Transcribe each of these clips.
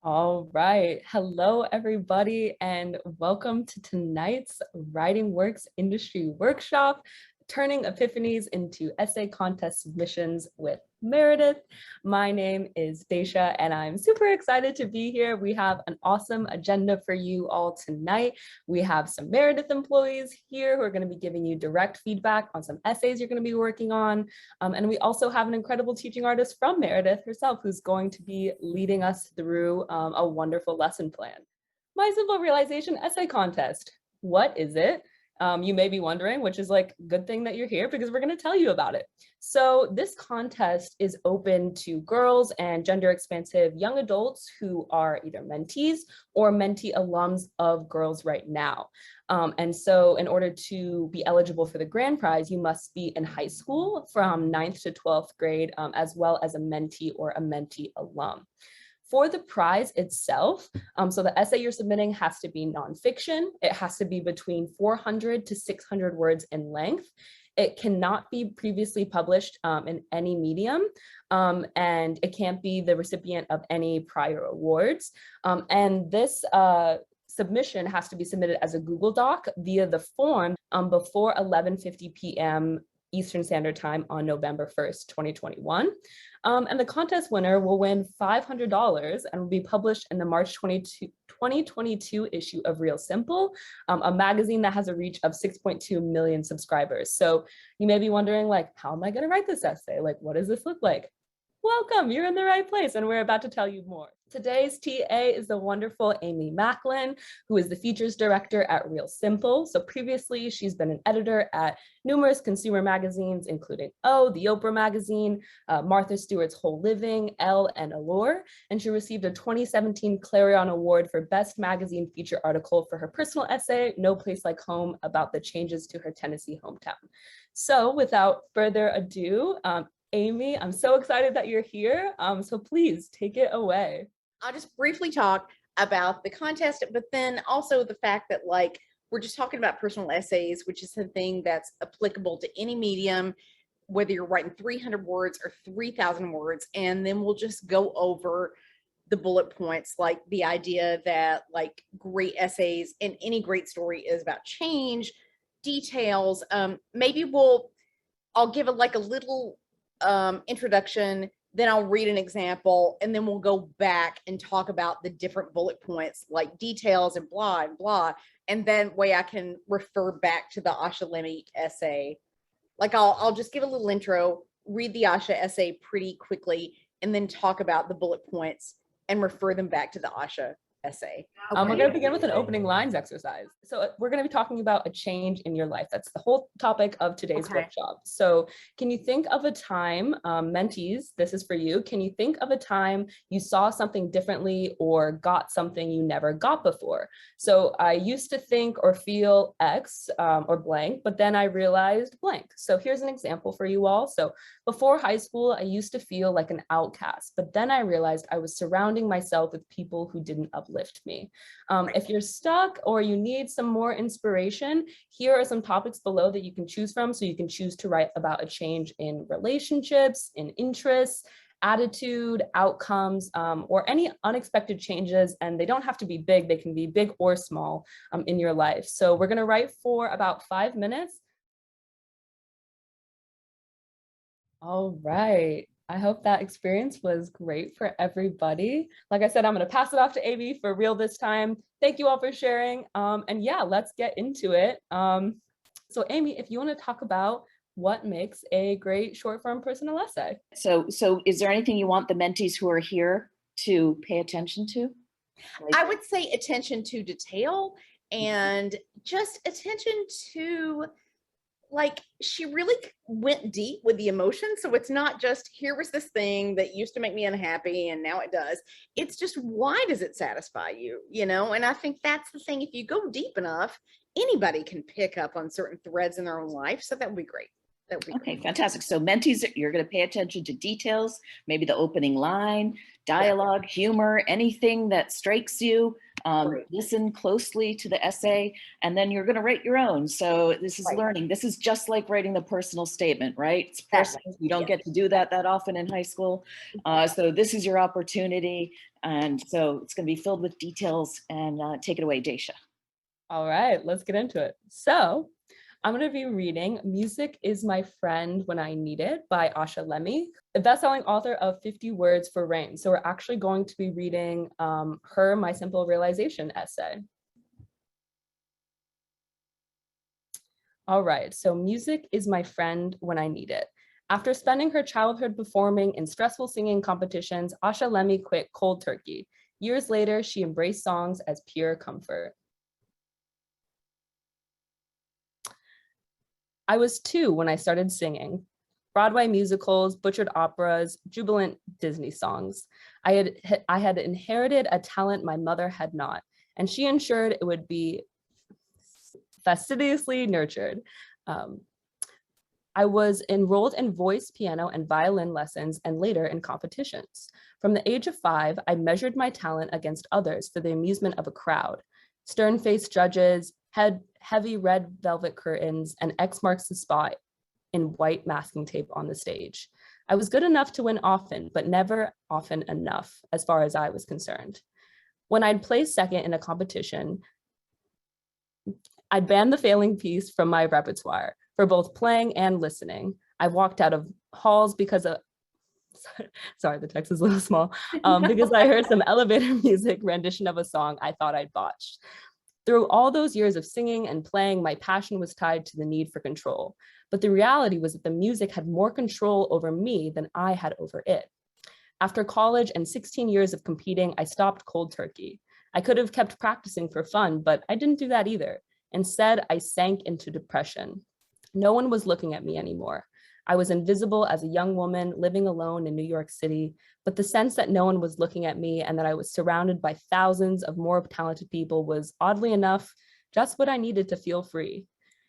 All right. Hello, everybody, and welcome to tonight's Writing Works Industry Workshop, Turning Epiphanies into Essay Contest Submissions with Meredith. My name is Dacia, and I'm super excited to be here. We have an awesome agenda for you all tonight. We have some Meredith employees here who are going to be giving you direct feedback on some essays you're going to be working on. And we also have an incredible teaching artist from Meredith herself who's going to be leading us through a wonderful lesson plan. My Simple Realization Essay Contest. What is it? You may be wondering, which is like good thing that you're here because we're going to tell you about it. So this contest is open to girls and gender expansive young adults who are either mentees or mentee alums of Girls Right Now. And so in order to be eligible for the grand prize, you must be in high school from 9th to 12th grade, as well as a mentee or a mentee alum. For the prize itself, so the essay you're submitting has to be nonfiction. It has to be between 400 to 600 words in length. It cannot be previously published in any medium, and it can't be the recipient of any prior awards. And this submission has to be submitted as a Google Doc via the form before 11:50 p.m. Eastern Standard Time on November 1st, 2021. And the contest winner will win $500 and will be published in the March 2022 issue of Real Simple, a magazine that has a reach of 6.2 million subscribers. So you may be wondering, like, how am I going to write this essay? Like, what does this look like? Welcome, you're in the right place, and we're about to tell you more. Today's TA is the wonderful Amy Maclin, who is the features director at Real Simple. So previously, she's been an editor at numerous consumer magazines, including O, The Oprah Magazine, Martha Stewart's Whole Living, Elle, and Allure. And she received a 2017 Clarion Award for Best Magazine Feature Article for her personal essay, No Place Like Home, about the changes to her Tennessee hometown. So without further ado, Amy, I'm so excited that you're here. So please take it away. I'll just briefly talk about the contest, but then also the fact that we're just talking about personal essays, which is something that's applicable to any medium, whether you're writing 300 words or 3,000 words. And then we'll just go over the bullet points, like the idea that great essays and any great story is about change, details. Maybe I'll give a little introduction, then I'll read an example, and then we'll go back and talk about the different bullet points, like details and blah and blah. And then way I can refer back to the Asha Lemmie essay. I'll just give a little intro, read the Asha essay pretty quickly, and then talk about the bullet points and refer them back to the Asha essay. We're going to begin with an opening lines exercise. So we're going to be talking about a change in your life. That's the whole topic of today's workshop. So can you think of a time, mentees, this is for you. Can you think of a time you saw something differently or got something you never got before? So I used to think or feel X or blank, but then I realized blank. So here's an example for you all. So before high school, I used to feel like an outcast, but then I realized I was surrounding myself with people who didn't uplift me. If you're stuck or you need some more inspiration, here are some topics below that you can choose from. So you can choose to write about a change in relationships, in interests, attitude, outcomes, or any unexpected changes. And they don't have to be big. They can be big or small in your life. So we're going to write for about 5 minutes. All right. I hope that experience was great for everybody. Like I said, I'm going to pass it off to Amy for real this time. Thank you all for sharing. And yeah, let's get into it. So Amy, if you want to talk about what makes a great short form personal essay. So is there anything you want the mentees who are here to pay attention to? I would say attention to detail and just attention to she really went deep with the emotion. So it's not just, here was this thing that used to make me unhappy and now it does. It's just, why does it satisfy you? And I think that's the thing. If you go deep enough, anybody can pick up on certain threads in their own life. So that would be great. That would be Okay, great. fantastic. So mentees, you're going to pay attention to details, maybe the opening line, dialogue, humor, anything that strikes you. Right. Listen closely to the essay, and then you're going to write your own. So this is Right. learning. This is just like writing the personal statement, right? It's Exactly. personal. You don't Yeah. get to do that often in high school. So this is your opportunity. And so it's going to be filled with details. And take it away, Dacia. All right, let's get into it. So I'm going to be reading Music is My Friend When I Need It by Asha Lemmie, a best-selling author of 50 Words for Rain. So we're actually going to be reading her My Simple Realization essay. All right, so music is my friend when I need it. After spending her childhood performing in stressful singing competitions, Asha Lemmie quit cold turkey. Years later, she embraced songs as pure comfort. I was 2 when I started singing. Broadway musicals, butchered operas, jubilant Disney songs. I had inherited a talent my mother had not, and she ensured it would be fastidiously nurtured. I was enrolled in voice, piano, and violin lessons, and later in competitions. From the age of 5, I measured my talent against others for the amusement of a crowd. Stern-faced judges, had heavy red velvet curtains, and X marks the spot in white masking tape on the stage. I was good enough to win often, but never often enough, as far as I was concerned. When I'd place second in a competition, I'd ban the failing piece from my repertoire for both playing and listening. I walked out of halls because of, sorry, the text is a little small, because I heard some elevator music rendition of a song I thought I'd botched. Through all those years of singing and playing, my passion was tied to the need for control. But the reality was that the music had more control over me than I had over it. After college and 16 years of competing, I stopped cold turkey. I could have kept practicing for fun, but I didn't do that either. Instead, I sank into depression. No one was looking at me anymore. I was invisible as a young woman living alone in New York City, but the sense that no one was looking at me and that I was surrounded by thousands of more talented people was, oddly enough, just what I needed to feel free.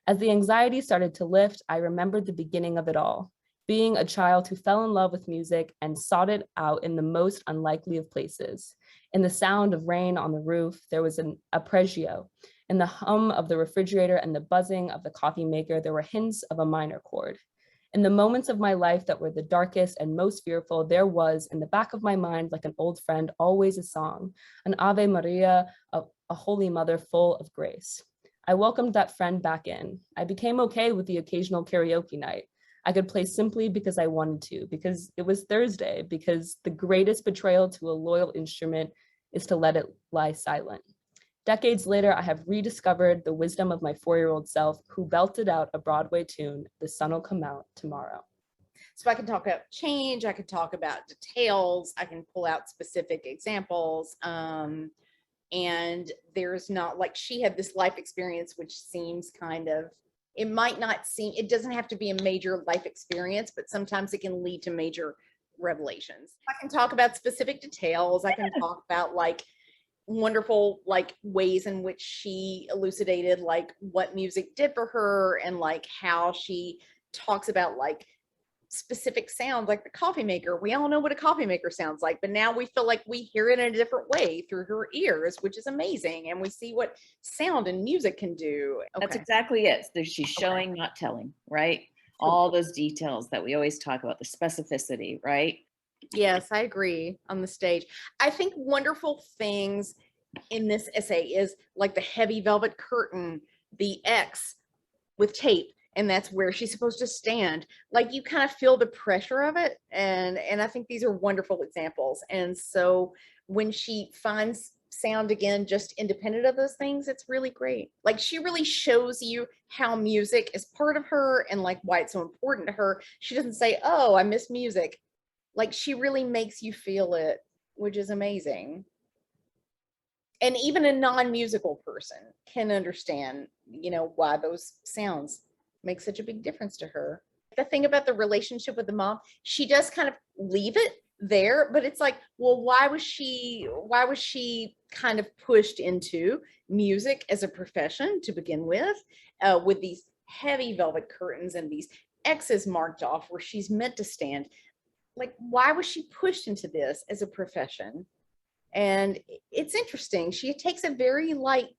As the anxiety started to lift, I remembered the beginning of it all, being a child who fell in love with music and sought it out in the most unlikely of places. In the sound of rain on the roof, there was an arpeggio. In the hum of the refrigerator and the buzzing of the coffee maker, there were hints of a minor chord. In the moments of my life that were the darkest and most fearful, there was, in the back of my mind, like an old friend, always a song, an Ave Maria, a Holy Mother full of grace. I welcomed that friend back in. I became okay with the occasional karaoke night. I could play simply because I wanted to, because it was Thursday, because the greatest betrayal to a loyal instrument is to let it lie silent. Decades later, I have rediscovered the wisdom of my 4-year-old self who belted out a Broadway tune, The Sun Will Come Out Tomorrow. So I can talk about change, I can talk about details, I can pull out specific examples. And there's not, like, she had this life experience, which seems kind of, it might not seem, it doesn't have to be a major life experience, but sometimes it can lead to major revelations. I can talk about specific details. I can talk about like wonderful like ways in which she elucidated like what music did for her, and like how she talks about like specific sounds like the coffee maker. We all know what a coffee maker sounds like, but now we feel like we hear it in a different way through her ears, which is amazing. And we see what sound and music can do. Okay. That's exactly it. She's showing, not telling, right? All those details that we always talk about, the specificity, right? Yes, I agree on the stage. I think wonderful things in this essay is like the heavy velvet curtain, the X with tape, and that's where she's supposed to stand. Like you kind of feel the pressure of it. And I think these are wonderful examples. And so when she finds sound again, just independent of those things, it's really great. Like she really shows you how music is part of her and like why it's so important to her. She doesn't say, oh, I miss music. Like she really makes you feel it, which is amazing. And even a non-musical person can understand, you know, why those sounds make such a big difference to her. The thing about the relationship with the mom, she does kind of leave it there, but it's like, well, why was she kind of pushed into music as a profession to begin with these heavy velvet curtains and these X is marked off where she's meant to stand. Like, why was she pushed into this as a profession? And it's interesting. She takes a very light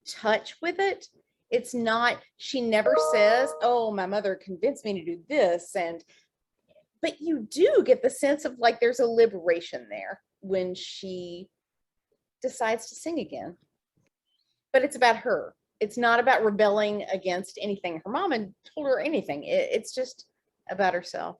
touch with it. It's not, she never says, oh, my mother convinced me to do this. But you do get the sense of like there's a liberation there when she decides to sing again. But it's about her. It's not about rebelling against anything her mom had told her, anything. It's just about herself.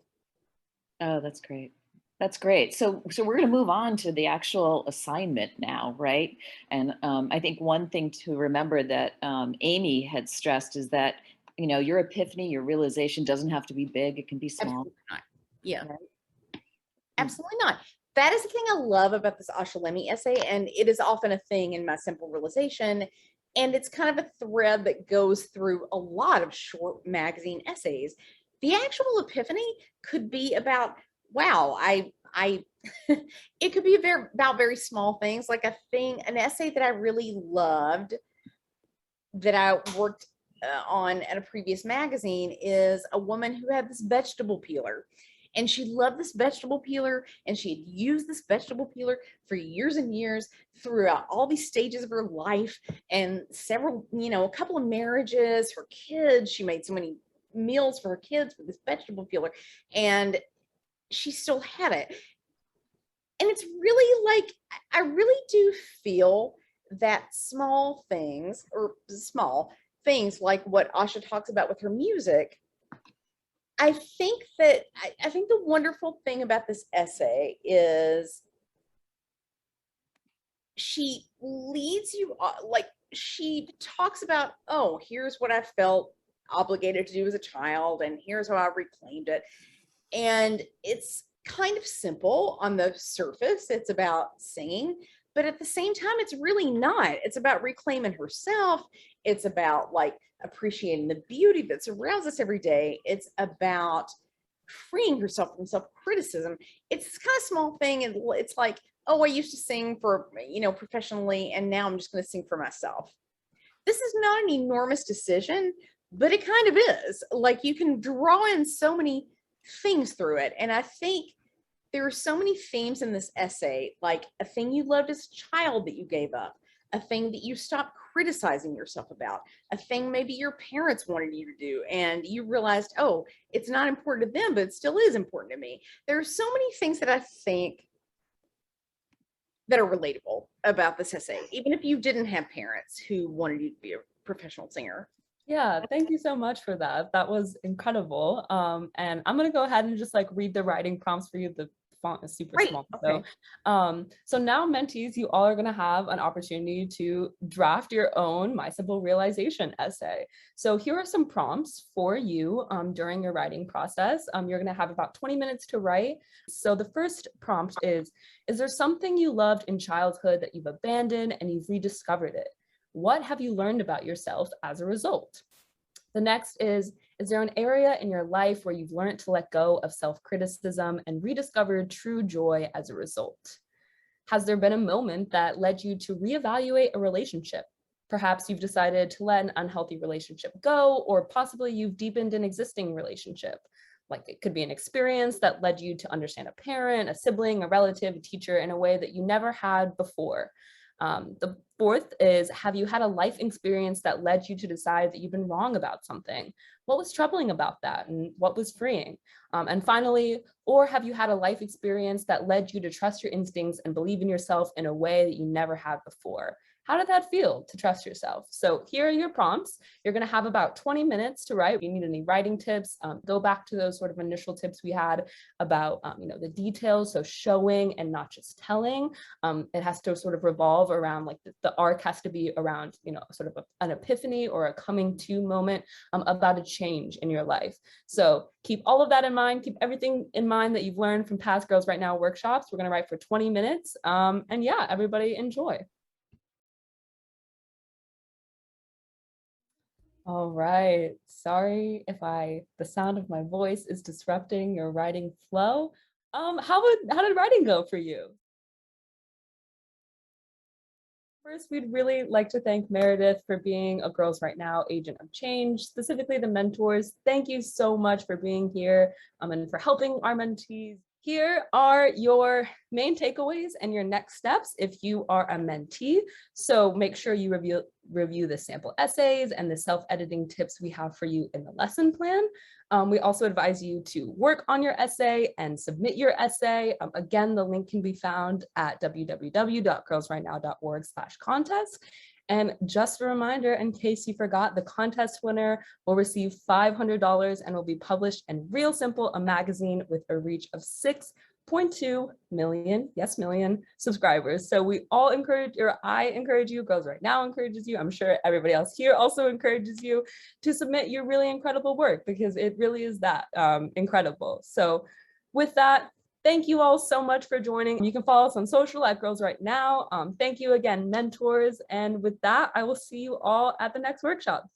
Oh, that's great. That's great. So we're going to move on to the actual assignment now, right? And I think one thing to remember that Amy had stressed is that, you know, your epiphany, your realization doesn't have to be big. It can be small. Absolutely not. Yeah. Right? Absolutely not. That is the thing I love about this Asha Lemmie essay, and it is often a thing in my simple realization. And it's kind of a thread that goes through a lot of short magazine essays. The actual epiphany could be about, wow, it could be about very small things, like an essay that I really loved that I worked on at a previous magazine is a woman who had this vegetable peeler. And she loved this vegetable peeler, and she had used this vegetable peeler for years and years throughout all these stages of her life and several, a couple of marriages, her kids. She made so many meals for her kids with this vegetable peeler, and she still had it. And it's really like, I really do feel that small things like what Asha talks about with her music, I think the wonderful thing about this essay is she leads you, like she talks about, oh, here's what I felt obligated to do as a child, and here's how I reclaimed it. And it's kind of simple on the surface. It's about singing, but at the same time, it's really not. It's about reclaiming herself. It's about like appreciating the beauty that surrounds us every day. It's about freeing herself from self-criticism. It's this kind of small thing, and it's like, oh, I used to sing for, professionally, and now I'm just going to sing for myself. This is not an enormous decision, but it kind of is. Like, you can draw in so many things through it. And I think there are so many themes in this essay, like a thing you loved as a child that you gave up, a thing that you stopped criticizing yourself about, a thing maybe your parents wanted you to do, and you realized, oh, it's not important to them, but it still is important to me. There are so many things that I think that are relatable about this essay, even if you didn't have parents who wanted you to be a professional singer. Yeah, thank you so much for that. That was incredible. And I'm gonna go ahead and just like read the writing prompts for you. The font is super small. Okay. So now mentees, you all are gonna have an opportunity to draft your own My Simple Realization essay. So here are some prompts for you during your writing process. You're gonna have about 20 minutes to write. So the first prompt is there something you loved in childhood that you've abandoned and you've rediscovered it? What have you learned about yourself as a result? The next is there an area in your life where you've learned to let go of self-criticism and rediscovered true joy as a result? Has there been a moment that led you to reevaluate a relationship? Perhaps you've decided to let an unhealthy relationship go, or possibly you've deepened an existing relationship. Like, it could be an experience that led you to understand a parent, a sibling, a relative, a teacher in a way that you never had before. The fourth is, have you had a life experience that led you to decide that you've been wrong about something? What was troubling about that, and what was freeing? And finally, or have you had a life experience that led you to trust your instincts and believe in yourself in a way that you never had before? How did that feel to trust yourself? So here are your prompts. You're going to have about 20 minutes to write. If you need any writing tips, go back to those sort of initial tips we had about the details, so showing and not just telling. It has to sort of revolve around, like, the arc has to be around sort of an epiphany or a coming to moment about a change in your life. So keep all of that in mind. Keep everything in mind that you've learned from past Girls Write Now workshops. We're going to write for 20 minutes. And yeah, everybody enjoy. All right. Sorry if the sound of my voice is disrupting your writing flow. How did writing go for you? First, we'd really like to thank Meredith for being a Girls Right Now agent of change, specifically the mentors. Thank you so much for being here and for helping our mentees. Here are your main takeaways and your next steps if you are a mentee. So make sure you review the sample essays and the self-editing tips we have for you in the lesson plan. We also advise you to work on your essay and submit your essay. Again, the link can be found at www.girlsrightnow.org/contest. And just a reminder, in case you forgot, the contest winner will receive $500 and will be published in Real Simple, a magazine with a reach of 6.2 million, yes, million subscribers. So we all encourage, or I encourage you, Girls Right Now encourages you, I'm sure everybody else here also encourages you to submit your really incredible work, because it really is that incredible. So with that, thank you all so much for joining. You can follow us on social at Girls Right Now. Thank you again, mentors. And with that, I will see you all at the next workshop.